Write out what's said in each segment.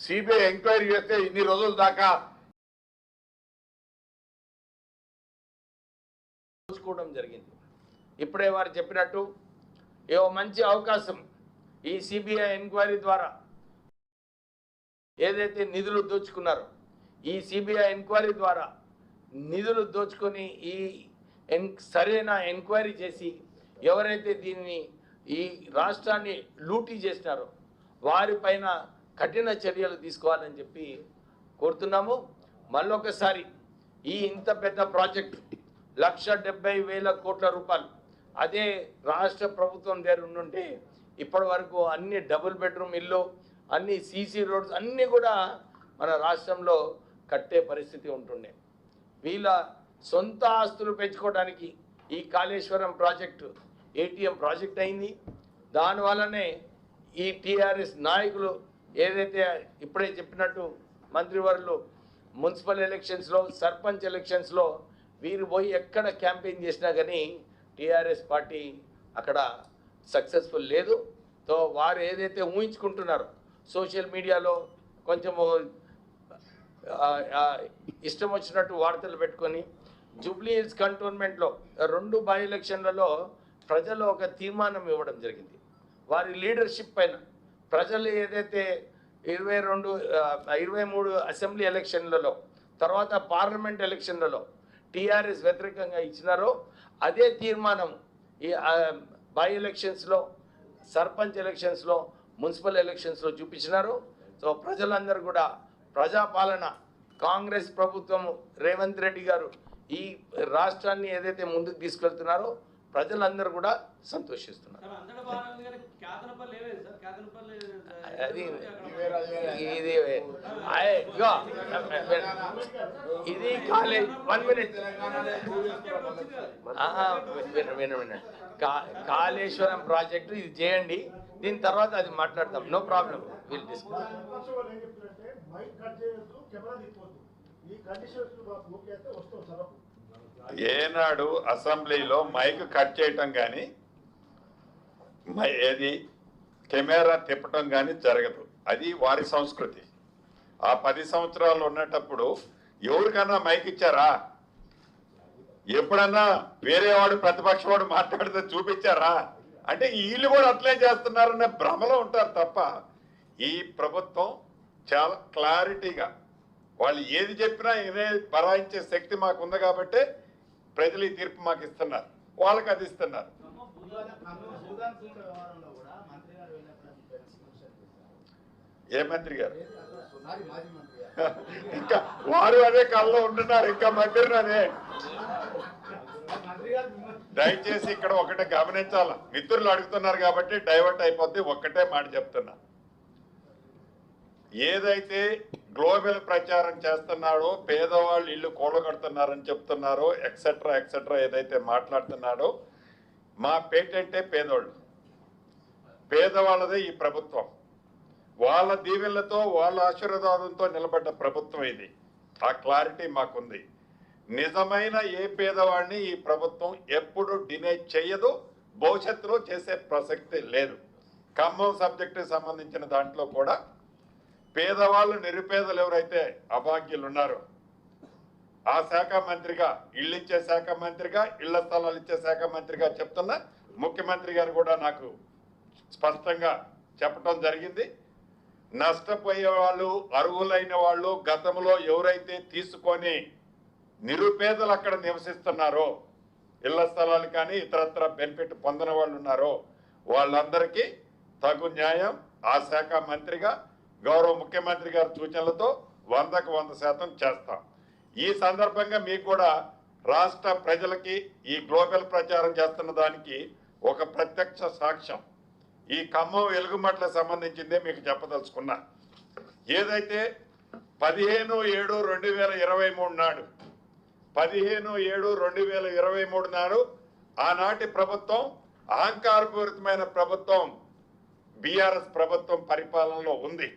CBI enquiry చేస్తే ఇన్ని రోజుల దాకా చూసుకోవడం జరిగింది. ఇప్పుడే వారు చెప్పినట్టు ఏవో మంచి అవకాశం ఈ సిబిఐ ఎంక్వైరీ ద్వారా ఏదైతే నిధులు దోచుకున్నారో ఈ సిబిఐ ఎంక్వైరీ ద్వారా నిధులు దోచుకొని ఈ సరైన ఎంక్వైరీ చేసి ఎవరైతే దీన్ని ఈ రాష్ట్రాన్ని లూటీ చేసినారో వారిపైన కఠిన చర్యలు తీసుకోవాలని చెప్పి కోరుతున్నాము. మళ్ళొకసారి ఈ ఇంత పెద్ద ప్రాజెక్టు 1,70,000 కోట్ల రూపాయలు అదే రాష్ట్ర ప్రభుత్వం దగ్గర ఉండుంటే ఇప్పటి వరకు అన్ని డబుల్ బెడ్రూమ్ ఇల్లు అన్ని సీసీ రోడ్స్ అన్నీ కూడా మన రాష్ట్రంలో కట్టే పరిస్థితి ఉంటుండే. వీళ్ళ సొంత ఆస్తులు పెంచుకోవడానికి ఈ కాళేశ్వరం ప్రాజెక్టు ఏటీఎం ప్రాజెక్ట్ అయింది. దానివల్లనే ఈ టీఆర్ఎస్ నాయకులు ఏదైతే ఇప్పుడే చెప్పినట్టు మంత్రివర్యులు మున్సిపల్ ఎలక్షన్స్లో సర్పంచ్ ఎలక్షన్స్లో వీరు పోయి ఎక్కడ క్యాంపెయిన్ చేసినా కానీ టీఆర్ఎస్ పార్టీ అక్కడ సక్సెస్ఫుల్ లేదు. సో వారు ఏదైతే ఊహించుకుంటున్నారో సోషల్ మీడియాలో కొంచెము ఇష్టం వచ్చినట్టు వార్తలు పెట్టుకొని జూబ్లీ హిల్స్ కంటోన్మెంట్లో 2 బై ఎలక్షన్లలో ప్రజలు ఒక తీర్మానం ఇవ్వడం జరిగింది. వారి లీడర్షిప్ పైన ప్రజలు ఏదైతే 23 అసెంబ్లీ ఎలక్షన్లలో తర్వాత పార్లమెంట్ ఎలక్షన్లలో టీఆర్ఎస్ వ్యతిరేకంగా ఇచ్చినారో అదే తీర్మానం ఈ బై ఎలక్షన్స్లో సర్పంచ్ ఎలక్షన్స్లో మున్సిపల్ ఎలక్షన్స్లో చూపించినారు. సో ప్రజలందరూ కూడా ప్రజాపాలన కాంగ్రెస్ ప్రభుత్వం రేవంత్ రెడ్డి గారు ఈ రాష్ట్రాన్ని ఏదైతే ముందుకు తీసుకెళ్తున్నారో ప్రజలందరూ కూడా సంతోషిస్తున్నారు. అది ఇది కాలేజ్ 1 మినిట్ వినండి. కాళేశ్వరం ప్రాజెక్టు ఇది చేయండి, దీని తర్వాత అది మాట్లాడతాం. No problem, will discuss. ఏనాడు అసెంబ్లీలో మైక్ కట్ చేయటం కానీ ఏది కెమెరా తిప్పటం కానీ జరగదు. అది వారి సంస్కృతి. ఆ 10 సంవత్సరాలు ఉన్నటప్పుడు ఎవరికన్నా మైక్ ఇచ్చారా? ఎప్పుడన్నా వేరే వాడు ప్రతిపక్షవాడు మాట్లాడితే చూపించారా? అంటే వీళ్ళు కూడా అట్లే చేస్తున్నారనే భ్రమలో ఉంటారు తప్ప ఈ ప్రభుత్వం చాలా క్లారిటీగా వాళ్ళు ఏది చెప్పినా ఇదే బరాయించే శక్తి మాకు ఉంది కాబట్టి ప్రజలు ఈ తీర్పు మాకు ఇస్తున్నారు, వాళ్ళకి అది ఇస్తున్నారు. ఏ మంత్రి గారు? ఇంకా వారు అదే కళ్ళలో ఉంటున్నారు, ఇంకా మంత్రినే. దయచేసి ఇక్కడ ఒకటే గమనించాల, మిత్రులు అడుగుతున్నారు కాబట్టి డైవర్ట్ అయిపోద్ది. ఒక్కటే మాట చెప్తున్నా, ఏదైతే గ్లోబల్ ప్రచారం చేస్తున్నాడో పేదవాళ్ళు ఇల్లు కూలగొడుతున్నారని చెప్తున్నారో ఎక్సెట్రా ఎక్సెట్రా ఏదైతే మాట్లాడుతున్నాడో మా పేటెంటే పేదోళ్ళు, పేదవాళ్ళదే ఈ ప్రభుత్వం. వాళ్ళ దీవెనలతో వాళ్ళ ఆశీర్వాదంతో నిలబడ్డ ప్రభుత్వం ఇది. ఆ క్లారిటీ మాకుంది. నిజమైన ఏ పేదవాడిని ఈ ప్రభుత్వం ఎప్పుడు డినై చేయదు, భవిష్యత్తులో చేసే ప్రసక్తి లేదు. ఖమ్మం సబ్జెక్టుకి సంబంధించిన దాంట్లో కూడా పేదవాళ్ళు నిరుపేదలు ఎవరైతే అభాగ్యులు ఉన్నారో ఆ శాఖ మంత్రిగా, ఇళ్ళు ఇచ్చే శాఖ మంత్రిగా, ఇళ్ల స్థలాలు ఇచ్చే శాఖ మంత్రిగా చెప్తున్నా. ముఖ్యమంత్రి గారు కూడా నాకు స్పష్టంగా చెప్పడం జరిగింది. నష్టపోయే వాళ్ళు, అర్హులైన వాళ్ళు, గతంలో ఎవరైతే తీసుకొని నిరుపేదలు అక్కడ నివసిస్తున్నారో, ఇళ్ల స్థలాలు కానీ ఇతరత్ర బెనిఫిట్ పొందిన వాళ్ళు ఉన్నారో వాళ్ళందరికీ తగు న్యాయం ఆ శాఖ మంత్రిగా గౌరవ ముఖ్యమంత్రి గారి సూచనలతో 100కు 100% చేస్తాం. ఈ సందర్భంగా మీకు కూడా రాష్ట్ర ప్రజలకి ఈ గ్లోబల్ ప్రచారం చేస్తున్న దానికి ఒక ప్రత్యక్ష సాక్ష్యం ఈ ఖమ్మం వెలుగుమట్లకు సంబంధించిందే మీకు చెప్పదలుచుకున్నా. ఏదైతే 15/7/2023 నాడు 15/7/2023 నాడు ఆనాటి ప్రభుత్వం అహంకారపూరితమైన ప్రభుత్వం బీఆర్ఎస్ ప్రభుత్వం పరిపాలనలో ఉంది.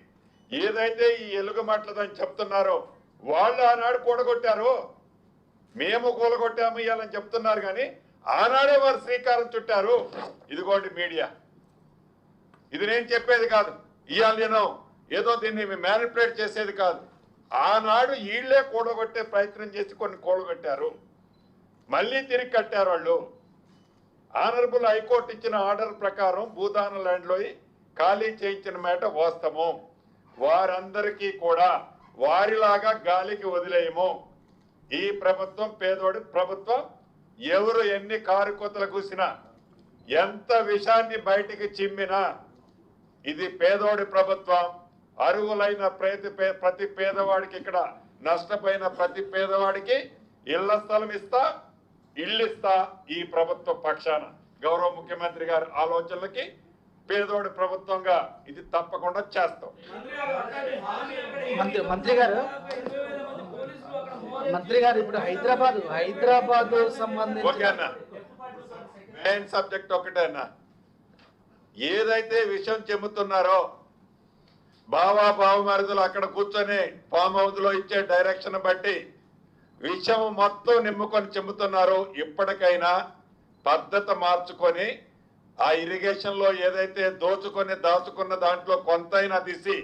ఏదైతే ఈ ఎలుగుమట్లదని చెప్తున్నారో వాళ్ళు ఆనాడు కూడగొట్టారో, మేము కూలగొట్టాము ఇవ్వాలని చెప్తున్నారు కానీ ఆనాడే వారు శ్రీకారం చుట్టారు. ఇదిగోండి మీడియా, ఇది నేను చెప్పేది కాదు. ఇవాళ నేను ఏదో దీన్ని మ్యానిపులేట్ చేసేది కాదు. ఆనాడు వీళ్లే కూడగొట్టే ప్రయత్నం చేసి కొన్ని కూడగొట్టారు, మళ్ళీ తిరిగి కట్టారు వాళ్ళు. ఆనరబుల్ హైకోర్టు ఇచ్చిన ఆర్డర్ ప్రకారం భూదాన ల్యాండ్లో ఖాళీ చేయించిన మాట వాస్తవం. వారందరికీ కూడా వారిలాగా గాలికి వదిలేయము. ఈ ప్రభుత్వం పేదోడి ప్రభుత్వం. ఎవరు ఎన్ని కారుకోతలు కూసినా, ఎంత విషాన్ని బయటికి చిమ్మినా ఇది పేదోడి ప్రభుత్వం. అర్హులైన ప్రతి పేదవాడికి, ఇక్కడ నష్టపోయిన ప్రతి పేదవాడికి ఇళ్ల స్థలం ఇస్తా, ఇల్లు ఇస్తా. ఈ ప్రభుత్వ పక్షాన గౌరవ ముఖ్యమంత్రి గారి ఆలోచనలకి పేదోడి ప్రభుత్వంగా ఇది తప్పకుండా చేస్తాం. మంత్రి గారు ఇప్పుడు హైదరాబాద్ సంబంధించి ఓకే అన్న, మెయిన్ సబ్జెక్ట్ ఒకటే అన్న. ఏదైతే విషయం చెబుతున్నారో బావమరుదులు అక్కడ కూర్చొని ఫామ్ హౌస్ లో ఇచ్చే డైరెక్షన్ బట్టి విషయం మొత్తం నిమ్ముకొని చెబుతున్నారు. ఇప్పటికైనా పద్ధతి మార్చుకొని ఆ ఇరిగేషన్ లో ఏదైతే దాచుకున్న దాంట్లో కొంతైనా తీసి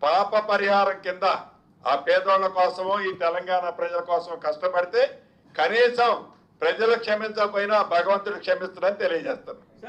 పాప పరిహారం కింద ఆ పేదోళ్ల కోసము, ఈ తెలంగాణ ప్రజల కోసం కష్టపడితే కనీసం ప్రజలు క్షమించకపోయినా భగవంతుడు క్షమిస్తాడని తెలియజేస్తాను.